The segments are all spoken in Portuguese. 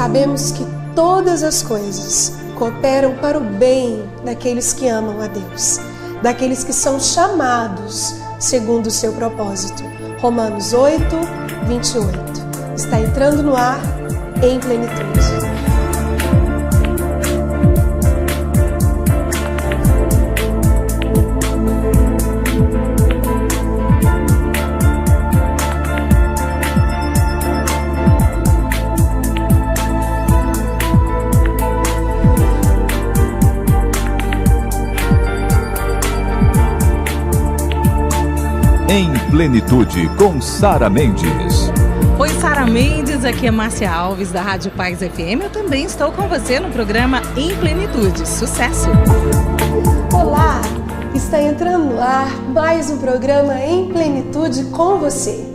sabemos que todas as coisas cooperam para o bem daqueles que amam a Deus, daqueles que são chamados segundo o seu propósito. Romanos 8, 28. Está entrando no ar em plenitude. Em Plenitude, com Sara Mendes. Oi, Sara Mendes, aqui é Márcia Alves, da Rádio Paz FM. Eu também estou com você no programa Em Plenitude. Sucesso! Olá! Está entrando no ar mais um programa Em Plenitude com você.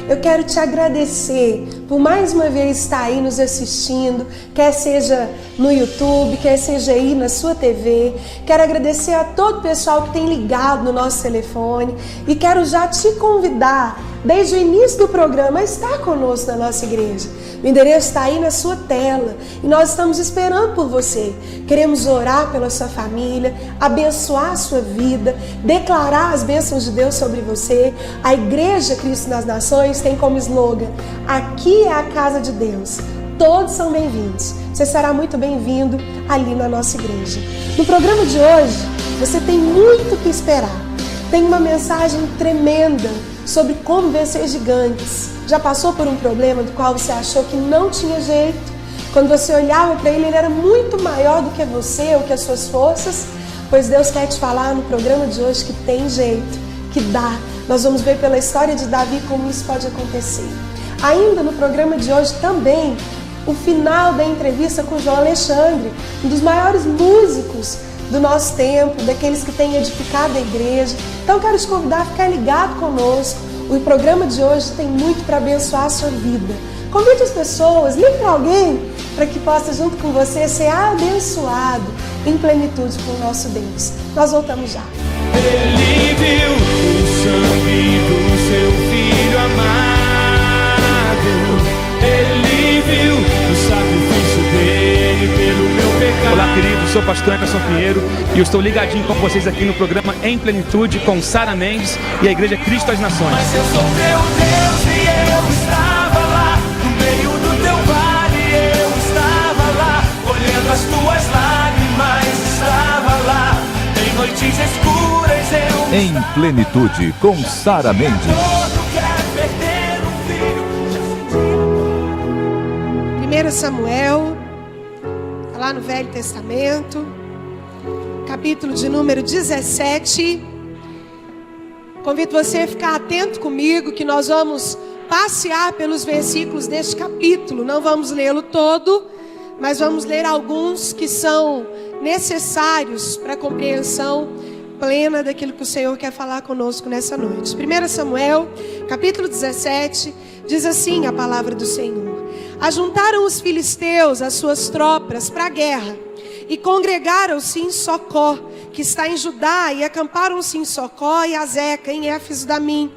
Eu quero te agradecer por mais uma vez estar aí nos assistindo, quer seja no YouTube, quer seja aí na sua TV. Quero agradecer a todo o pessoal que tem ligado no nosso telefone e quero já te convidar, desde o início do programa, a estar conosco na nossa igreja. O endereço está aí na sua tela e nós estamos esperando por você. Queremos orar pela sua família, abençoar a sua vida, declarar as bênçãos de Deus sobre você. A Igreja Cristo nas Nações tem como slogan: aqui é a casa de Deus, todos são bem-vindos. Você será muito bem-vindo ali na nossa igreja. No programa de hoje, você tem muito o que esperar. Tem uma mensagem tremenda sobre como vencer gigantes. Já passou por um problema do qual você achou que não tinha jeito? Quando você olhava para ele, ele era muito maior do que você ou que as suas forças? Pois Deus quer te falar no programa de hoje que tem jeito, que dá. Nós vamos ver pela história de Davi como isso pode acontecer. Ainda no programa de hoje também, o final da entrevista com João Alexandre, um dos maiores músicos do nosso tempo, daqueles que têm edificado a igreja. Então quero te convidar a ficar ligado conosco. O programa de hoje tem muito para abençoar a sua vida. Convide as pessoas, ligue para alguém para que possa junto com você ser abençoado em plenitude com o nosso Deus. Nós voltamos já. Ele viu o sangue do seu filho amado. Ele viu o sacrifício dele pelo meu pecado. Olá, queridos, sou o pastor Emerson Pinheiro e eu estou ligadinho com vocês aqui no programa Em Plenitude com Sara Mendes e a Igreja Cristo das Nações. Mas eu sou teu Deus e eu estava lá, no meio do teu vale eu estava lá, olhando as tuas lágrimas, estava lá, em noites escuras eu Em Plenitude com Sara Mendes. todo quer perder um filho. 1 Samuel, lá no Velho Testamento, capítulo de número 17. Convido você a ficar atento comigo, que nós vamos passear pelos versículos deste capítulo. Não vamos lê-lo todo, mas vamos ler alguns que são necessários para a compreensão plena daquilo que o Senhor quer falar conosco nessa noite. 1 Samuel, capítulo 17, diz assim a palavra do Senhor: Ajuntaram os filisteus as suas tropas para a guerra e congregaram-se em Socó, que está em Judá, e acamparam-se em Socó e Azeca, em Éfes-Damim.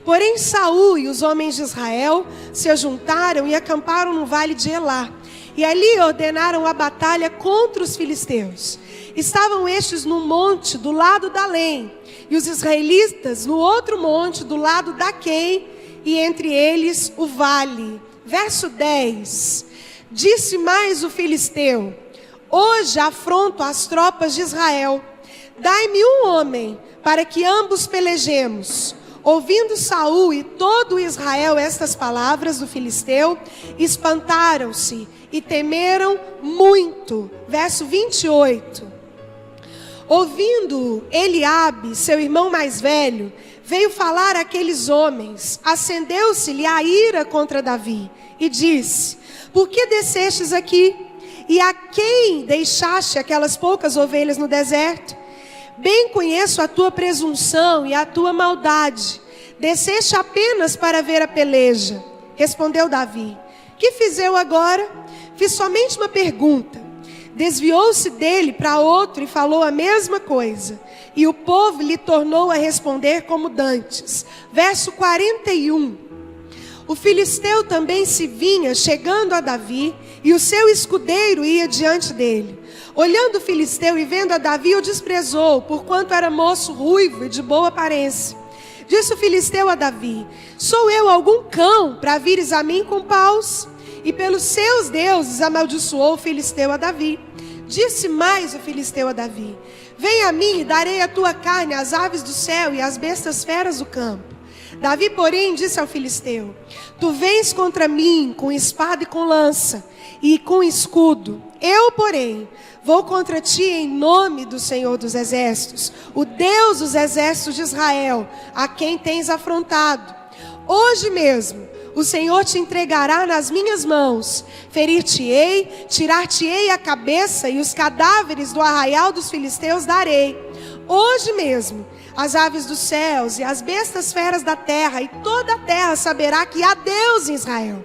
Porém Saul e os homens de Israel se ajuntaram e acamparam no vale de Elá, e ali ordenaram a batalha contra os filisteus. Estavam estes num monte do lado da Além, e os israelitas no outro monte do lado da Quém, e entre eles o vale. Verso 10. Disse mais o filisteu: Hoje afronto as tropas de Israel. Dai-me um homem, para que ambos pelejemos. Ouvindo Saul e todo Israel estas palavras do filisteu, espantaram-se e temeram muito. Verso 28. Ouvindo Eliabe, seu irmão mais velho, veio falar àqueles homens. Acendeu-se-lhe a ira contra Davi e disse: Por que descestes aqui? E a quem deixaste aquelas poucas ovelhas no deserto? Bem conheço a tua presunção e a tua maldade. Desceste apenas para ver a peleja. Respondeu Davi: Que fiz eu agora? Fiz somente uma pergunta. Desviou-se dele para outro e falou a mesma coisa. E o povo lhe tornou a responder como dantes. Verso 41. O filisteu também se vinha chegando a Davi e o seu escudeiro ia diante dele. Olhando o filisteu e vendo a Davi, o desprezou, porquanto era moço ruivo e de boa aparência. Disse o filisteu a Davi: sou eu algum cão para vires a mim com paus? E pelos seus deuses amaldiçoou o filisteu a Davi. Disse mais o filisteu a Davi: vem a mim e darei a tua carne às aves do céu e às bestas feras do campo. Davi, porém, disse ao filisteu: tu vens contra mim com espada e com lança e com escudo. Eu, porém, vou contra ti em nome do Senhor dos Exércitos, o Deus dos exércitos de Israel, a quem tens afrontado. Hoje mesmo o Senhor te entregará nas minhas mãos. Ferir-te-ei, tirar-te-ei a cabeça, e os cadáveres do arraial dos filisteus darei. Hoje mesmo as aves dos céus e as bestas feras da terra, e toda a terra saberá que há Deus em Israel.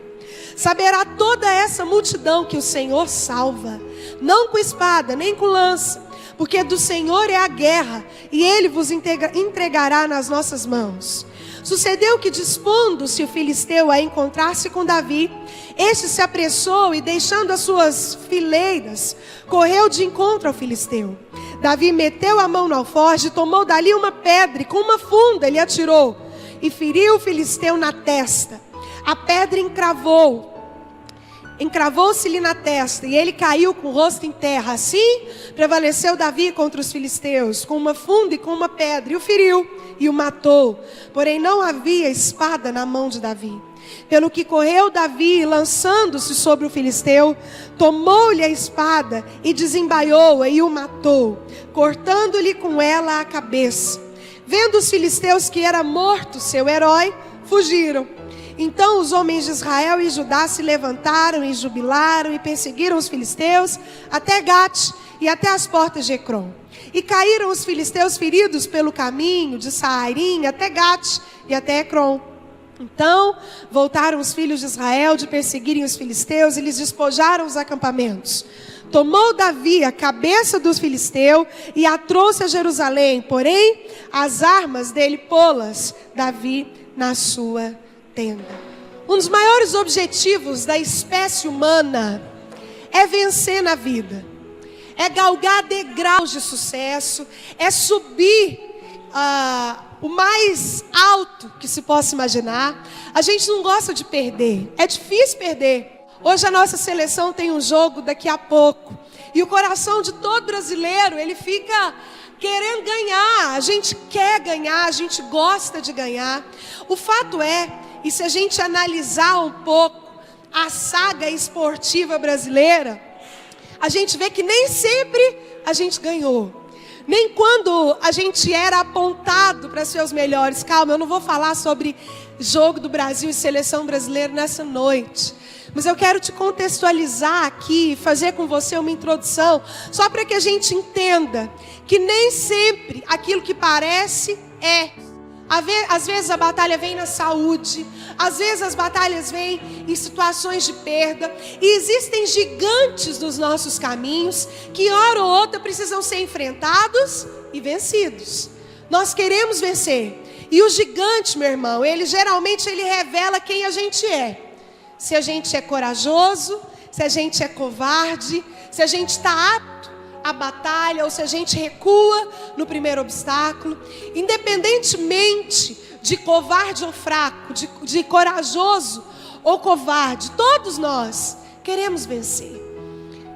Saberá toda essa multidão que o Senhor salva, não com espada nem com lança, porque do Senhor é a guerra, e Ele vos entregará nas nossas mãos. Sucedeu que, dispondo-se o filisteu a encontrar-se com Davi, este se apressou e, deixando as suas fileiras, correu de encontro ao filisteu. Davi meteu a mão no alforje, tomou dali uma pedra e com uma funda ele atirou e feriu o filisteu na testa. A pedra encravou-se-lhe na testa e ele caiu com o rosto em terra. Assim prevaleceu Davi contra os filisteus, com uma funda e com uma pedra, e o feriu e o matou. Porém não havia espada na mão de Davi. Pelo que correu Davi, lançando-se sobre o filisteu, tomou-lhe a espada e desembaiou-a e o matou, cortando-lhe com ela a cabeça. Vendo os filisteus que era morto seu herói, fugiram. Então os homens de Israel e Judá se levantaram e jubilaram e perseguiram os filisteus até Gate e até as portas de Ecrom. E caíram os filisteus feridos pelo caminho de Saarim até Gate e até Ecrom. Então voltaram os filhos de Israel de perseguirem os filisteus e lhes despojaram os acampamentos. Tomou Davi a cabeça dos filisteus e a trouxe a Jerusalém, porém as armas dele pô-las Davi na sua tenda. Um dos maiores objetivos da espécie humana é vencer na vida, é galgar degraus de sucesso, é subir o mais alto que se possa imaginar. A gente não gosta de perder, é difícil perder. Hoje a nossa seleção tem um jogo daqui a pouco, e o coração de todo brasileiro, ele fica querendo ganhar. A gente quer ganhar, a gente gosta de ganhar. O fato é, e se a gente analisar um pouco a saga esportiva brasileira, a gente vê que nem sempre a gente ganhou. Nem quando a gente era apontado para ser os melhores. Calma, eu não vou falar sobre jogo do Brasil e seleção brasileira nessa noite. Mas eu quero te contextualizar aqui, fazer com você uma introdução, só para que a gente entenda que nem sempre aquilo que parece é. Às vezes a batalha vem na saúde, às vezes as batalhas vêm em situações de perda, e existem gigantes nos nossos caminhos que hora ou outra precisam ser enfrentados e vencidos. Nós queremos vencer, e o gigante, meu irmão, ele revela quem a gente é. Se a gente é corajoso, se a gente é covarde, se a gente está apto a batalha, ou se a gente recua no primeiro obstáculo. Independentemente de covarde ou fraco, de corajoso ou covarde, todos nós queremos vencer.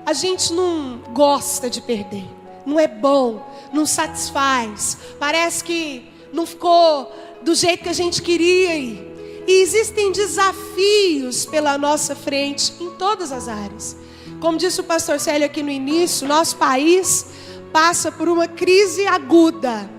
A gente não gosta de perder, não é bom, não satisfaz, parece que não ficou do jeito que a gente queria ir. E existem desafios pela nossa frente em todas as áreas. Como disse o pastor Célio aqui no início, nosso país passa por uma crise aguda.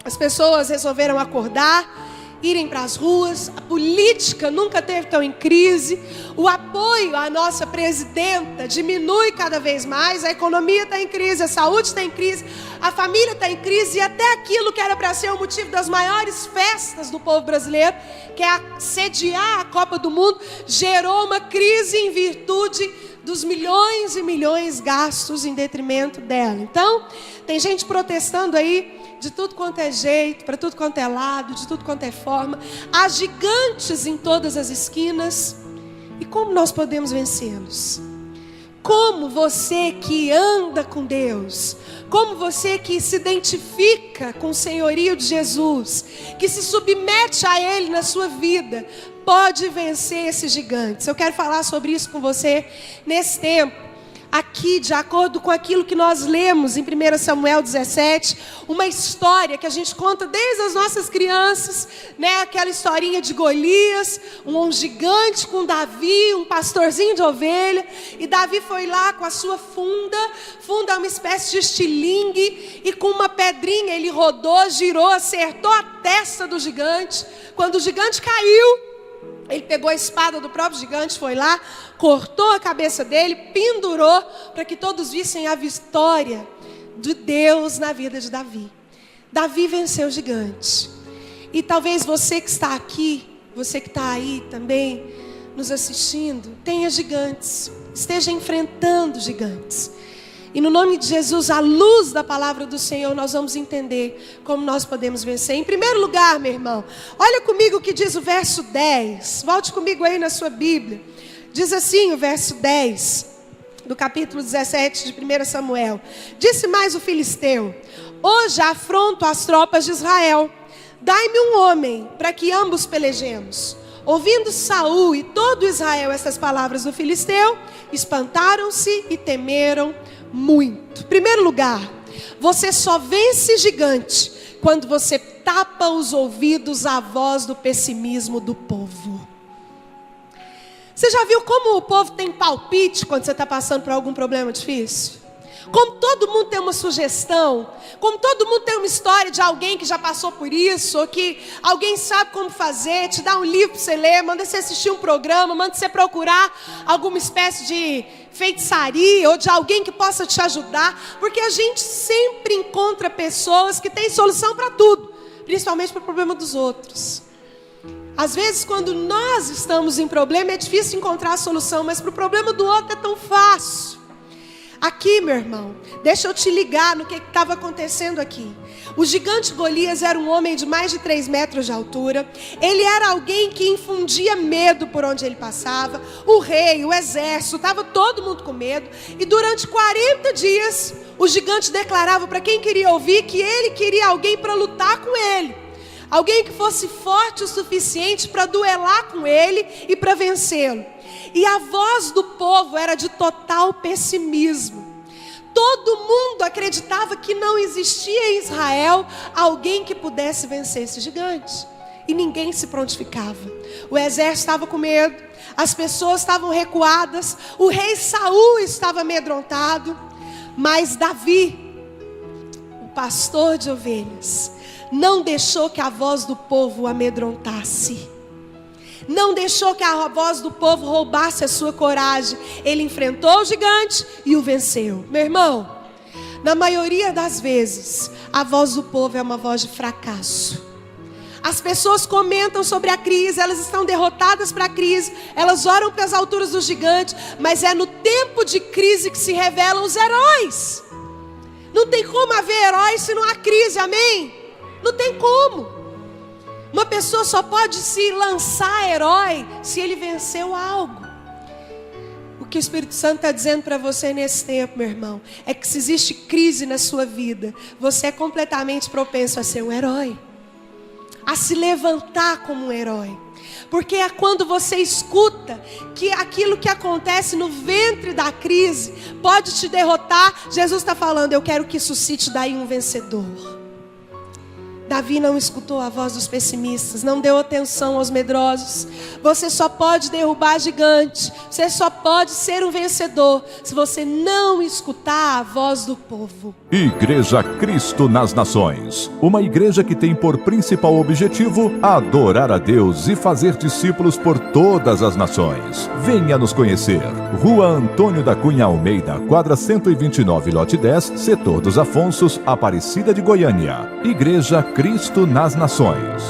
As pessoas resolveram acordar, irem para as ruas. A política nunca esteve tão em crise. O apoio à nossa presidenta diminui cada vez mais. A economia está em crise, a saúde está em crise, a família está em crise. E até aquilo que era para ser o motivo das maiores festas do povo brasileiro, que é sediar a Copa do Mundo, gerou uma crise em virtude dos milhões e milhões gastos em detrimento dela. Então, tem gente protestando aí de tudo quanto é jeito, para tudo quanto é lado, de tudo quanto é forma. Há gigantes em todas as esquinas. E como nós podemos vencê-los? como você que anda com Deus, como você que se identifica com o senhorio de Jesus, que se submete a Ele na sua vida, pode vencer esses gigantes. Eu quero falar sobre isso com você nesse tempo. Aqui, de acordo com aquilo que nós lemos em 1 Samuel 17, uma história que a gente conta desde as nossas crianças, né? Aquela historinha de Golias, um gigante com Davi, um pastorzinho de ovelha, e Davi foi lá com a sua funda é uma espécie de estilingue, e com uma pedrinha ele rodou, girou, acertou a testa do gigante. Quando o gigante caiu, ele pegou a espada do próprio gigante, foi lá, cortou a cabeça dele, pendurou, para que todos vissem a vitória de Deus na vida de Davi. Davi venceu o gigante. E talvez você que está aqui, você que está aí também, nos assistindo, tenha gigantes, esteja enfrentando gigantes. E no nome de Jesus, à luz da palavra do Senhor, nós vamos entender como nós podemos vencer. Em primeiro lugar, meu irmão, olha comigo o que diz o verso 10. Volte comigo aí na sua Bíblia. Diz assim o verso 10, do capítulo 17 de 1 Samuel. Disse mais o filisteu: hoje afronto as tropas de Israel. Dai-me um homem, para que ambos pelejemos. Ouvindo Saul e todo Israel essas palavras do filisteu, espantaram-se e temeram muito. Em primeiro lugar, você só vence gigante quando você tapa os ouvidos à voz do pessimismo do povo. Você já viu como o povo tem palpite quando você está passando por algum problema difícil? Como todo mundo tem uma sugestão, como todo mundo tem uma história de alguém que já passou por isso, ou que alguém sabe como fazer, te dá um livro para você ler, manda você assistir um programa, manda você procurar alguma espécie de feitiçaria, ou de alguém que possa te ajudar, porque a gente sempre encontra pessoas que têm solução para tudo, principalmente para o problema dos outros. Às vezes, quando nós estamos em problema, é difícil encontrar a solução, mas para o problema do outro é tão fácil. Aqui, meu irmão, deixa eu te ligar no que estava acontecendo aqui. O gigante Golias era um homem de mais de 3 metros de altura. Ele era alguém que infundia medo por onde ele passava. O rei, o exército, estava todo mundo com medo. E durante 40 dias, o gigante declarava para quem queria ouvir que ele queria alguém para lutar com ele. Alguém que fosse forte o suficiente para duelar com ele e para vencê-lo. E a voz do povo era de total pessimismo. Todo mundo acreditava que não existia em Israel alguém que pudesse vencer esse gigante. E ninguém se prontificava. O exército estava com medo, as pessoas estavam recuadas, o rei Saul estava amedrontado. Mas Davi, o pastor de ovelhas, não deixou que a voz do povo o amedrontasse. Não deixou que a voz do povo roubasse a sua coragem. Ele enfrentou o gigante e o venceu. Meu irmão, na maioria das vezes, a voz do povo é uma voz de fracasso. As pessoas comentam sobre a crise, elas estão derrotadas para a crise, elas oram para as alturas do gigante, mas é no tempo de crise que se revelam os heróis. Não tem como haver heróis se não há crise, amém? Não tem como. Uma pessoa só pode se lançar herói se ele venceu algo. O que o Espírito Santo está dizendo para você nesse tempo, meu irmão, é que se existe crise na sua vida, você é completamente propenso a ser um herói, a se levantar como um herói. Porque é quando você escuta que aquilo que acontece no ventre da crise pode te derrotar. Jesus está falando: eu quero que suscite daí um vencedor. Davi não escutou a voz dos pessimistas, não deu atenção aos medrosos. Você só pode derrubar gigante, você só pode ser um vencedor se você não escutar a voz do povo. Igreja Cristo nas Nações, uma igreja que tem por principal objetivo adorar a Deus e fazer discípulos por todas as nações. Venha nos conhecer. Rua Antônio da Cunha Almeida, quadra 129, lote 10, setor dos Afonsos, Aparecida de Goiânia. Igreja Cristo nas Nações.